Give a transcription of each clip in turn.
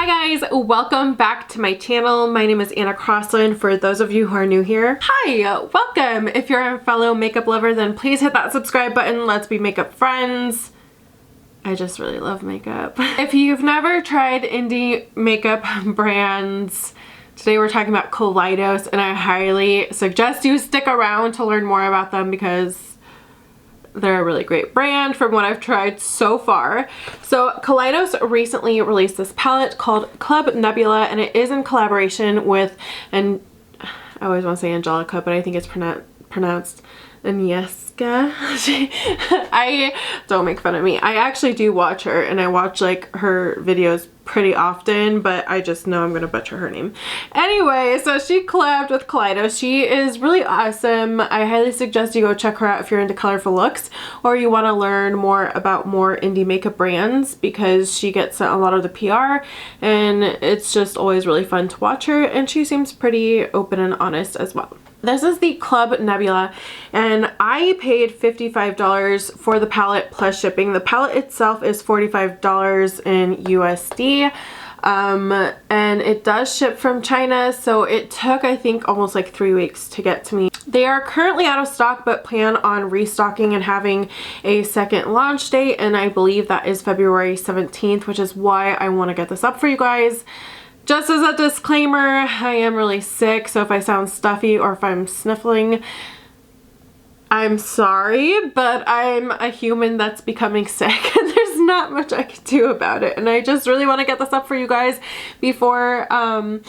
Hi guys, welcome back to my channel. My name is Anna Crossland for those of you who are new here. Hi, welcome. If you're a fellow makeup lover, then please hit that subscribe button. Let's be makeup friends. I just really love makeup. If you've never tried indie makeup brands, today we're talking about Kaleidos, and I highly suggest you stick around to learn more about them because they're a really great brand from what I've tried so far. So Kaleidos recently released this palette called Club Nebula, and it is in collaboration with, and I always want to say Angelica, but I think it's pronounced Agnieszka. Don't make fun of me. I actually do watch her, and I watch like her videos pretty often, but I just know I'm gonna butcher her name. Anyway, so she collabed with Kaleidos. She is really awesome. I highly suggest you go check her out if you're into colorful looks or you want to learn more about more indie makeup brands, because she gets a lot of the PR and it's just always really fun to watch her, and she seems pretty open and honest as well. This is the Club Nebula, and I paid $55 for the palette plus shipping. The palette itself is $45 in USD, and it does ship from China, so it took, I think, almost like 3 weeks to get to me. They are currently out of stock, but plan on restocking and having a second launch date, and I believe that is February 17th, which is why I want to get this up for you guys. Just as a disclaimer, I am really sick, so if I sound stuffy or if I'm sniffling, I'm sorry, but I'm a human that's becoming sick and there's not much I can do about it. And I just really want to get this up for you guys before it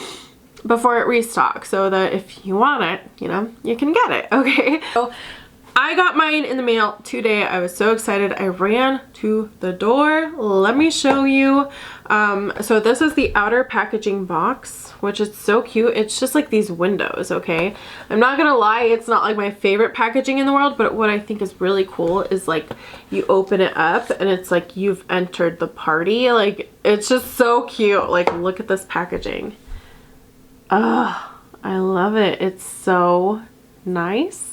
restocks, so that if you want it, you know, you can get it, okay? So I got mine in the mail today. I was so excited. I ran to the door. Let me show you. So this is the outer packaging box, which is so cute. It's just like these windows, okay? I'm not gonna lie, it's not like my favorite packaging in the world, but what I think is really cool is like you open it up and it's like you've entered the party. Like, it's just so cute. Like, look at this packaging. Oh, I love it. It's so nice.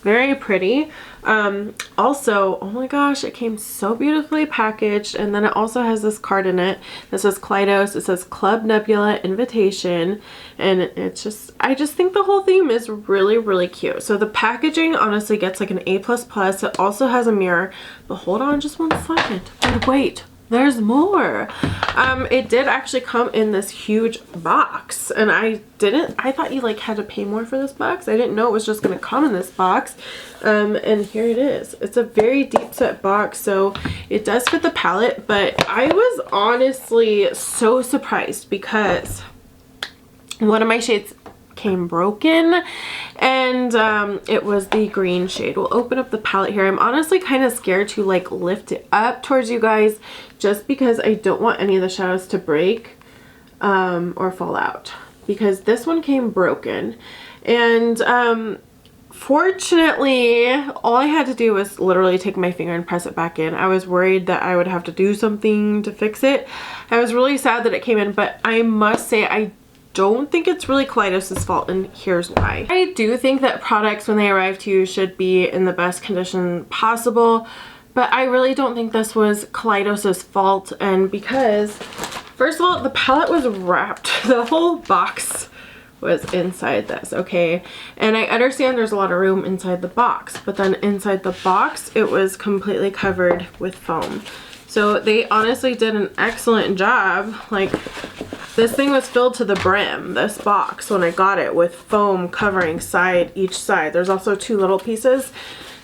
Very pretty. Also, oh my gosh, it came so beautifully packaged, and then it also has this card in it that says Kaleidos. It says Club Nebula Invitation, and it's just, I just think the whole theme is really cute. So the packaging honestly gets like an A++. It also has a mirror, but hold on just one second. But wait, there's more. It did actually come in this huge box, and I thought you like had to pay more for this box. I didn't know it was just gonna come in this box. And here it is. It's a very deep set box, so it does fit the palette, but I was honestly so surprised because one of my shades came broken, and it was the green shade. We'll open up the palette here. I'm honestly kind of scared to like lift it up towards you guys, just because I don't want any of the shadows to break or fall out, because this one came broken. And fortunately, all I had to do was literally take my finger and press it back in. I was worried that I would have to do something to fix it. I was really sad that it came in, but I must say I don't think it's really Kaleidos' fault, and here's why. I do think that products, when they arrive to you, should be in the best condition possible, but I really don't think this was Kaleidos' fault. And because, first of all, the palette was wrapped. The whole box was inside this, okay? And I understand there's a lot of room inside the box, but then inside the box it was completely covered with foam. So they honestly did an excellent job. Like, this thing was filled to the brim, this box, when I got it, with foam covering each side. There's also two little pieces.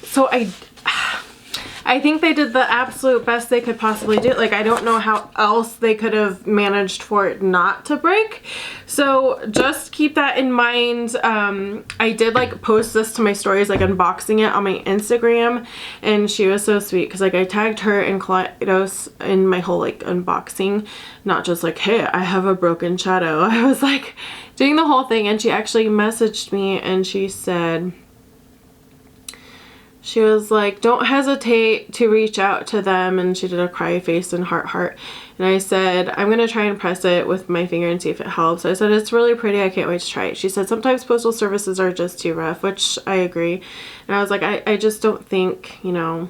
So I think they did the absolute best they could possibly do. Like, I don't know how else they could have managed for it not to break. So just keep that in mind. I did like post this to my stories, like unboxing it on my Instagram, and she was so sweet because like I tagged her and Kaleidos in my whole like unboxing, not just like, hey, I have a broken shadow. I was like doing the whole thing, and she actually messaged me and she said, she was like, don't hesitate to reach out to them, and she did a cry face and heart. And I said, I'm gonna try and press it with my finger and see if it helps. I said, it's really pretty, I can't wait to try it. She said, sometimes postal services are just too rough, which I agree. And I was like, I just don't think, you know,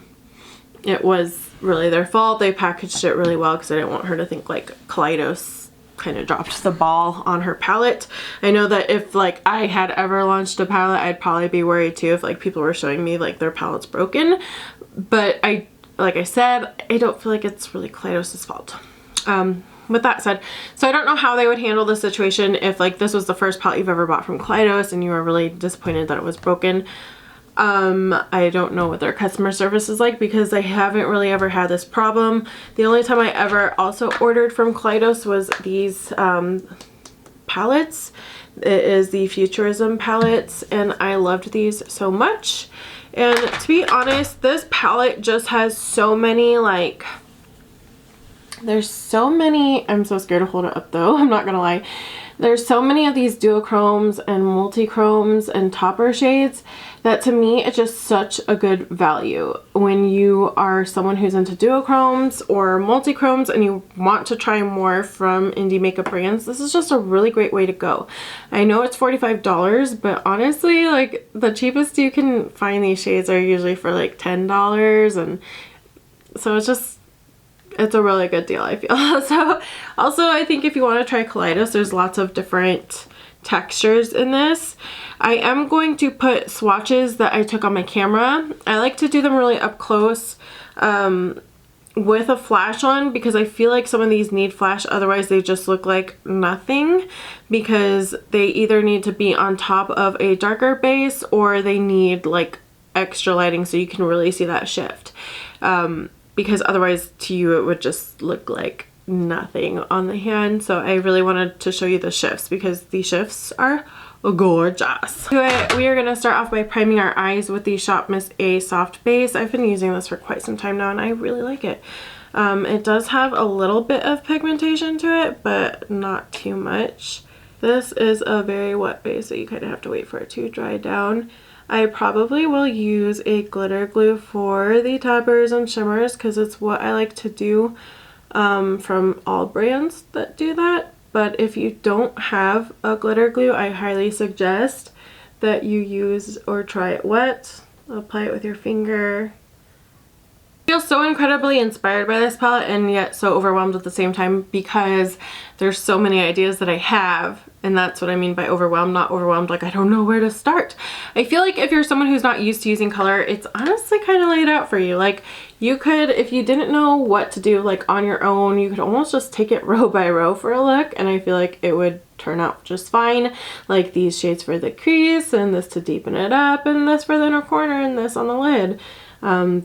it was really their fault. They packaged it really well, because I didn't want her to think like Kaleidos kind of dropped the ball on her palette. I know that if like I had ever launched a palette, I'd probably be worried too if like people were showing me like their palette's broken. But like I said, I don't feel like it's really Kaleidos' fault. With that said, so I don't know how they would handle the situation if like this was the first palette you've ever bought from Kaleidos and you were really disappointed that it was broken. I don't know what their customer service is like because I haven't really ever had this problem. The only time I ever also ordered from Kaleidos was these palettes. It is the Futurism palettes, and I loved these so much. And to be honest, this palette just has so many like, there's so many, I'm so scared to hold it up though, I'm not gonna lie. There's so many of these duochromes and multichromes and topper shades that to me it's just such a good value. When you are someone who's into duochromes or multichromes and you want to try more from indie makeup brands, this is just a really great way to go. I know it's $45, but honestly, like the cheapest you can find these shades are usually for like $10, and so it's a really good deal, I feel. So also I think if you want to try Kaleidos, there's lots of different textures in this. I am going to put swatches that I took on my camera. I like to do them really up close with a flash on because I feel like some of these need flash, otherwise they just look like nothing because they either need to be on top of a darker base or they need like extra lighting so you can really see that shift. Because otherwise to you it would just look like nothing on the hand. So I really wanted to show you the shifts because the shifts are gorgeous. Anyway, we are going to start off by priming our eyes with the Shop Miss A soft base. I've been using this for quite some time now and I really like it. It does have a little bit of pigmentation to it, but not too much. This is a very wet base, so you kind of have to wait for it to dry down. I probably will use a glitter glue for the toppers and shimmers because it's what I like to do from all brands that do that. But if you don't have a glitter glue, I highly suggest that you use or try it wet. Apply it with your finger. I feel so incredibly inspired by this palette and yet so overwhelmed at the same time because there's so many ideas that I have, and that's what I mean by overwhelmed, not overwhelmed like I don't know where to start. I feel like if you're someone who's not used to using color, it's honestly kind of laid out for you. Like you could, if you didn't know what to do like on your own, you could almost just take it row by row for a look and I feel like it would turn out just fine. Like these shades for the crease and this to deepen it up and this for the inner corner and this on the lid.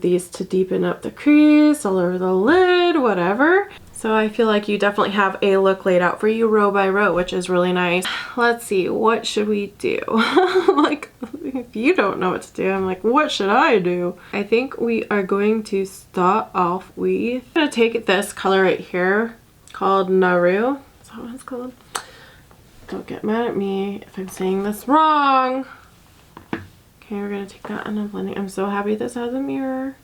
These to deepen up the crease, all over the lid, whatever. So I feel like you definitely have a look laid out for you row by row, which is really nice. Let's see, what should we do? Like, if you don't know what to do, I'm like, what should I do? I think we are going to start off with, I'm gonna take this color right here called Naru. Is that what it's called? Don't get mad at me if I'm saying this wrong. Okay, we're gonna take that and I'm blending. I'm so happy this has a mirror.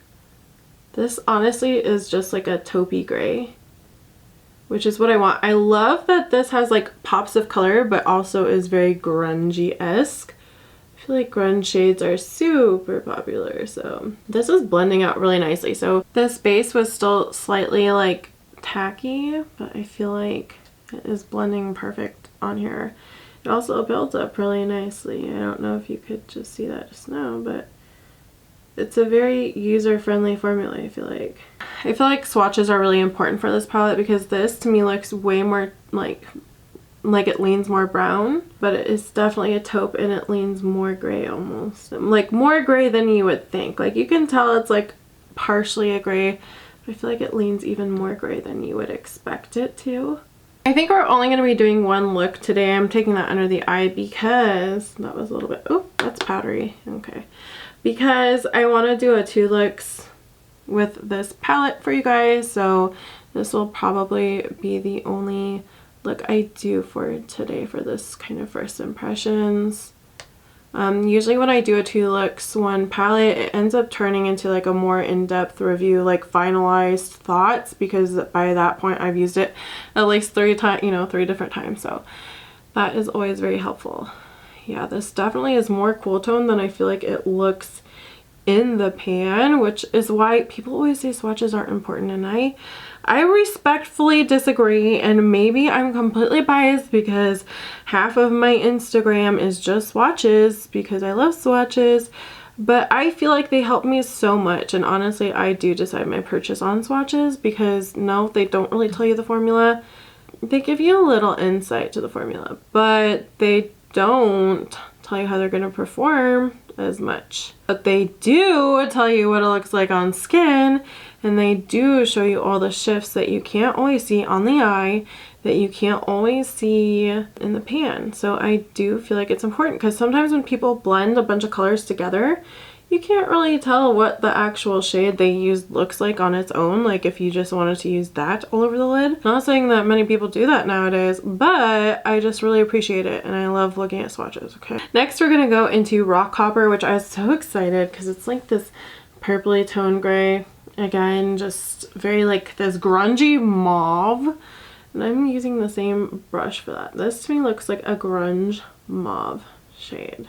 This honestly is just like a taupey gray, which is what I want. I love that this has like pops of color, but also is very grungy-esque. I feel like grunge shades are super popular, so this is blending out really nicely. So this base was still slightly like tacky, but I feel like it is blending perfect on here. It also builds up really nicely. I don't know if you could just see that just now, but it's a very user-friendly formula, I feel like. I feel like swatches are really important for this palette because this to me looks way more like it leans more brown, but it's definitely a taupe and it leans more gray almost. Like more gray than you would think. Like you can tell it's like partially a gray, but I feel like it leans even more gray than you would expect it to. I think we're only going to be doing one look today. I'm taking that under the eye because that was a little bit, oh, that's powdery. Okay. Because I want to do a 2 looks with this palette for you guys. So this will probably be the only look I do for today for this kind of first impressions. Usually when I do a 2 looks one palette, it ends up turning into like a more in-depth review, like finalized thoughts, because by that point I've used it at least 3 different times. So that is always very helpful. Yeah, this definitely is more cool tone than I feel like it looks in the pan, which is why people always say swatches aren't important, and I I respectfully disagree, and maybe I'm completely biased because half of my Instagram is just swatches because I love swatches, but I feel like they help me so much. And honestly, I do decide my purchase on swatches because no, they don't really tell you the formula. They give you a little insight to the formula, but they don't tell you how they're going to perform as much. But they do tell you what it looks like on skin, and they do show you all the shifts that you can't always see on the eye, that you can't always see in the pan. So I do feel like it's important because sometimes when people blend a bunch of colors together, you can't really tell what the actual shade they used looks like on its own, like if you just wanted to use that all over the lid. Not saying that many people do that nowadays, but I just really appreciate it and I love looking at swatches, okay? Next we're gonna go into Rock Copper, which I was so excited because it's like this purpley tone gray. Again, just very like this grungy mauve. And I'm using the same brush for that. This to me looks like a grunge mauve shade.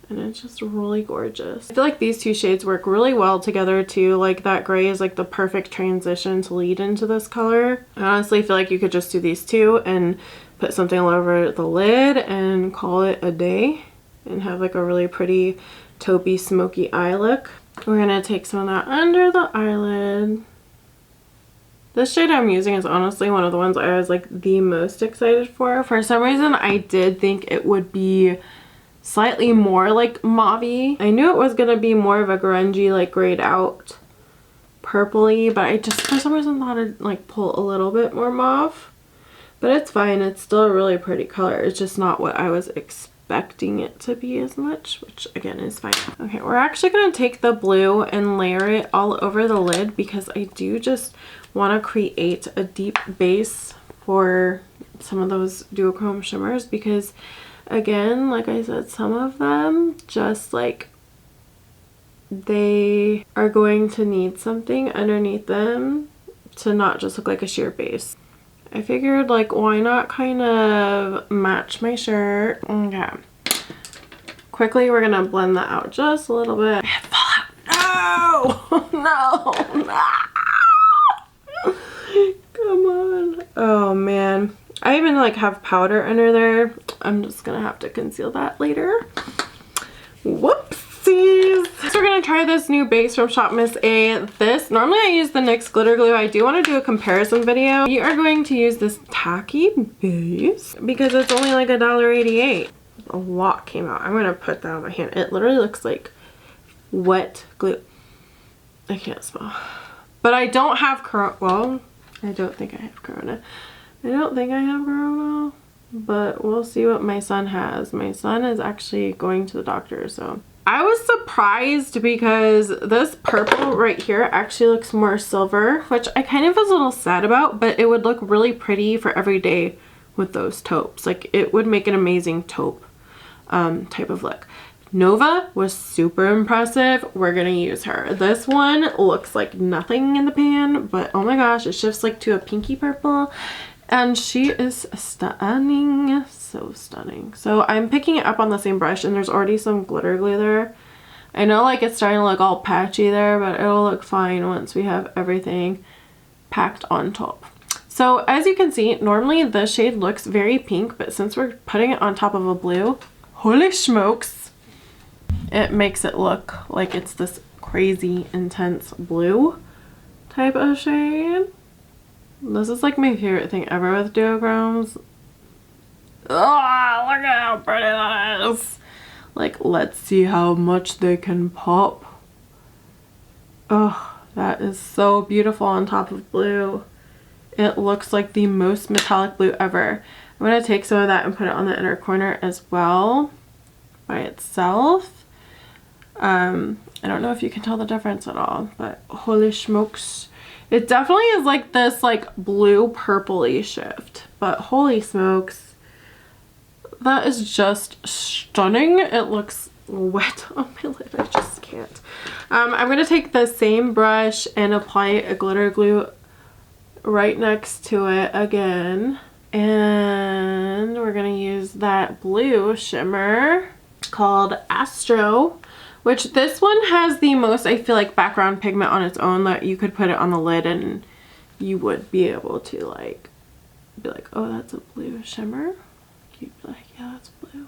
And it's just really gorgeous. I feel like these two shades work really well together too. Like that gray is like the perfect transition to lead into this color. I honestly feel like you could just do these two and put something all over the lid and call it a day and have like a really pretty taupey smoky eye look. We're gonna take some of that under the eyelid. This shade I'm using is honestly one of the ones I was like the most excited for. For some reason I did think it would be slightly more like mauve-y. I knew it was gonna be more of a grungy, like grayed out purpley, but I just for some reason thought it'd like pull a little bit more mauve. But it's fine, it's still a really pretty color. It's just not what I was expecting it to be as much, which again is fine. Okay, we're actually gonna take the blue and layer it all over the lid because I do just want to create a deep base for some of those duochrome shimmers because again, like I said, some of them just like they are going to need something underneath them to not just look like a sheer base. I figured like why not kind of match my shirt. Okay. Quickly we're gonna blend that out just a little bit. No! No! Come on. Oh man. I even like have powder under there. I'm just gonna have to conceal that later. Whoopsies. So we're gonna try this new base from Shop Miss A. This, normally I use the NYX glitter glue. I do want to do a comparison video. We are going to use this tacky base because it's only like $1.88. A lot came out. I'm gonna put that on my hand. It literally looks like wet glue. I can't smell. But I don't have corona. Well, I don't think I have corona. I don't think I have corona, but we'll see what my son has. My son is actually going to the doctor, so. I was surprised because this purple right here actually looks more silver, which I kind of was a little sad about, but it would look really pretty for every day with those taupes. Like it would make an amazing taupe type of look. Nova was super impressive. We're gonna use her. This one looks like nothing in the pan, but oh my gosh, it shifts like to a pinky purple. And she is stunning, so stunning. So I'm picking it up on the same brush and there's already some glitter glue there. I know like it's starting to look all patchy there, but it'll look fine once we have everything packed on top. So as you can see, normally this shade looks very pink, but since we're putting it on top of a blue, holy smokes, it makes it look like it's this crazy intense blue type of shade. This is like my favorite thing ever with duochromes. Oh, look at how pretty that is. Like, let's see how much they can pop. Oh, that is so beautiful on top of blue. It looks like the most metallic blue ever. I'm going to take some of that and put it on the inner corner as well by itself. I don't know if you can tell the difference at all, but holy smokes. It definitely is like this like blue purpley shift, but holy smokes, that is just stunning. It looks wet on my lid. I just can't. I'm going to take the same brush and apply a glitter glue right next to it again. And we're going to use that blue shimmer called Astro, which this one has the most, I feel like, background pigment on its own that you could put it on the lid and you would be able to like be like, oh, that's a blue shimmer. You'd be like, yeah, that's blue.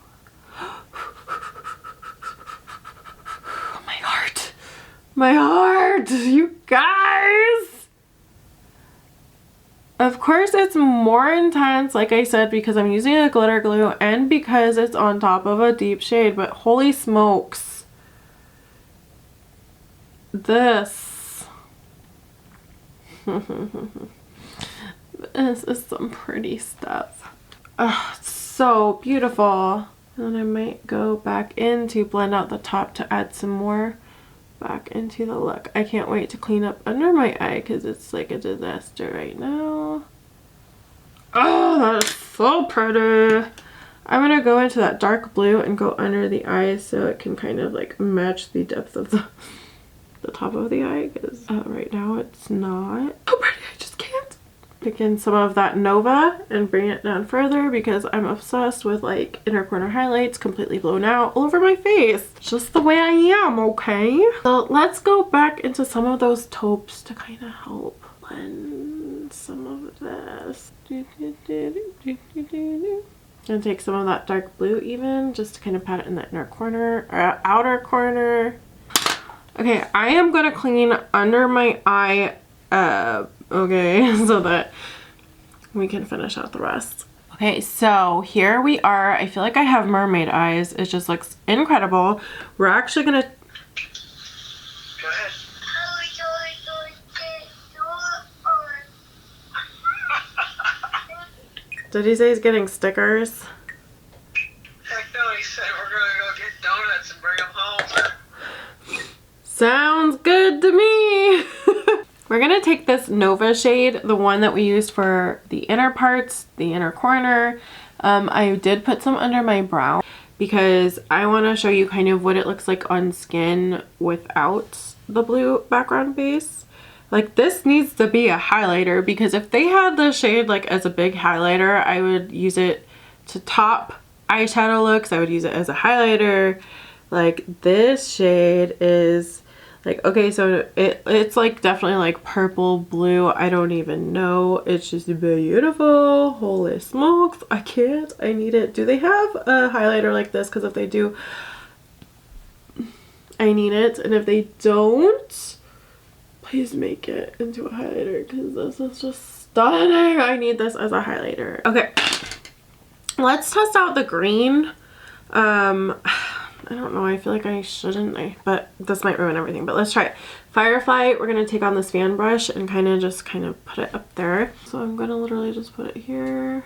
My heart, you guys. Of course it's more intense, like I said, because I'm using a glitter glue and because it's on top of a deep shade, but holy smokes. This. This is some pretty stuff. Oh, it's so beautiful. And then I might go back in to blend out the top to add some more back into the look. I can't wait to clean up under my eye because it's like a disaster right now. Oh, that is so pretty. I'm gonna go into that dark blue and go under the eyes so it can kind of like match the depth of the top of the eye, because right now it's not so pretty. I just can't. Pick in some of that Nova and bring it down further because I'm obsessed with like inner corner highlights completely blown out all over my face. Just the way I am, okay? So let's go back into some of those taupes to kind of help blend some of this. And take some of that dark blue even just to kind of pat it in the inner corner or outer corner. Okay, I am gonna clean under my eye okay, so that we can finish out the rest. Okay, so here we are. I feel like I have mermaid eyes. It just looks incredible. We're actually gonna... Go ahead. Did he say he's getting stickers? Heck no, he said we're gonna go get donuts and bring them home. Sounds good to me. We're gonna take this Nova shade, the one that we used for the inner parts, the inner corner. I did put some under my brow because I want to show you kind of what it looks like on skin without the blue background base. Like, this needs to be a highlighter, because if they had the shade like as a big highlighter, I would use it to top eyeshadow looks. I would use it as a highlighter. Like, this shade is like, okay, so it's like definitely like purple blue. I don't even know. It's just beautiful. Holy smokes. I can't. I need it. Do they have a highlighter like this? Because if they do, I need it. And if they don't, please make it into a highlighter, because this is just stunning. I need this as a highlighter. Okay, let's test out the green. I don't know, I feel like I shouldn't, but this might ruin everything, but let's try it. Firefly, we're going to take on this fan brush and kind of put it up there. So I'm going to literally just put it here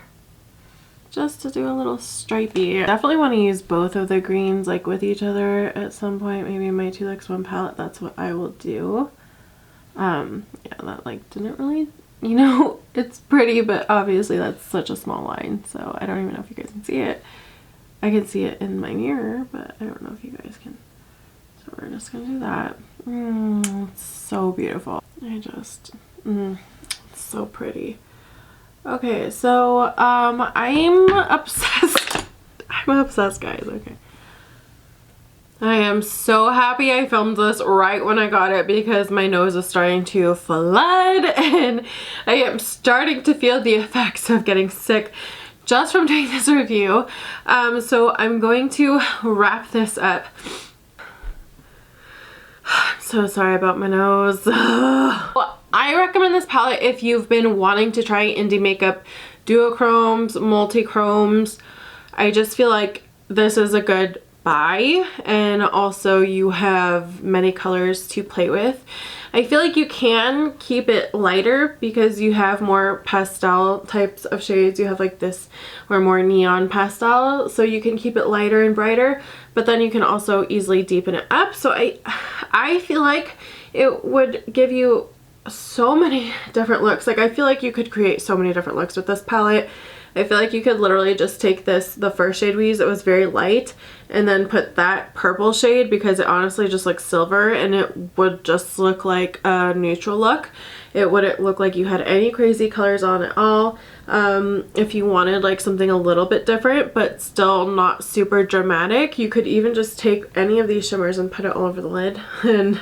just to do a little stripey. Definitely want to use both of the greens like with each other at some point. Maybe my 2X1 palette, that's what I will do. Yeah, that like didn't really, you know, it's pretty, but obviously that's such a small line, so I don't even know if you guys can see it. I can see it in my mirror, but I don't know if you guys can. So we're just gonna do that. It's so beautiful. It's so pretty. Okay, so I'm obsessed. I'm obsessed, guys. Okay. I am so happy I filmed this right when I got it, because my nose is starting to flood and I am starting to feel the effects of getting sick just from doing this review. So I'm going to wrap this up. I'm so sorry about my nose. Well, I recommend this palette if you've been wanting to try indie makeup, duochromes, multi-chromes. I just feel like this is a good buy, and also you have many colors to play with. I feel like you can keep it lighter because you have more pastel types of shades. You have like this or more neon pastel, so you can keep it lighter and brighter, but then you can also easily deepen it up. So I feel like it would give you so many different looks. Like, I feel like you could create so many different looks with this palette. I feel like you could literally just take this, the first shade we used, it was very light, and then put that purple shade, because it honestly just looks silver, and it would just look like a neutral look. It wouldn't look like you had any crazy colors on at all. If you wanted like something a little bit different but still not super dramatic, you could even just take any of these shimmers and put it all over the lid, and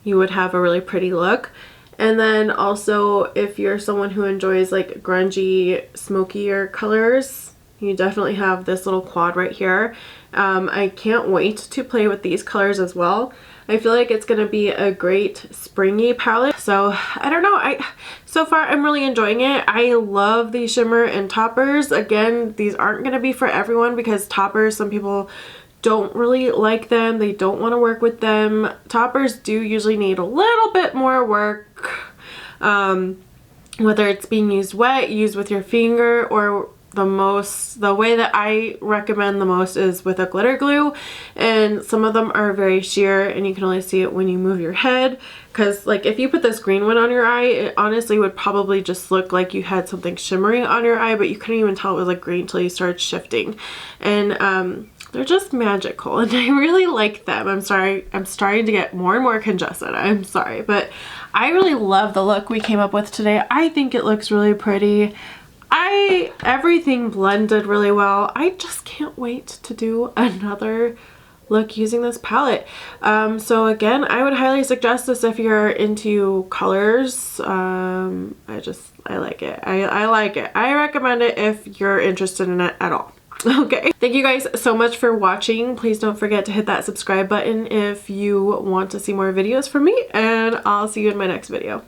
you would have a really pretty look. And then also if you're someone who enjoys like grungy, smokier colors, you definitely have this little quad right here. I can't wait to play with these colors as well. I feel like it's going to be a great springy palette. So I don't know. So far I'm really enjoying it. I love these shimmer and toppers. Again, these aren't going to be for everyone because toppers, some people don't really like them. They don't want to work with them. Toppers do usually need a little bit more work. Whether it's being used wet, used with your finger, or the way that I recommend the most is with a glitter glue, and some of them are very sheer and you can only see it when you move your head, because like if you put this green one on your eye, it honestly would probably just look like you had something shimmering on your eye, but you couldn't even tell it was like green until you started shifting. And they're just magical and I really like them. I'm sorry, I'm starting to get more and more congested. I'm sorry, but I really love the look we came up with today. I think it looks really pretty. Everything blended really well. I just can't wait to do another look using this palette. So again, I would highly suggest this if you're into colors. I like it. I like it. I recommend it if you're interested in it at all. Okay, thank you guys so much for watching. Please don't forget to hit that subscribe button if you want to see more videos from me, and I'll see you in my next video.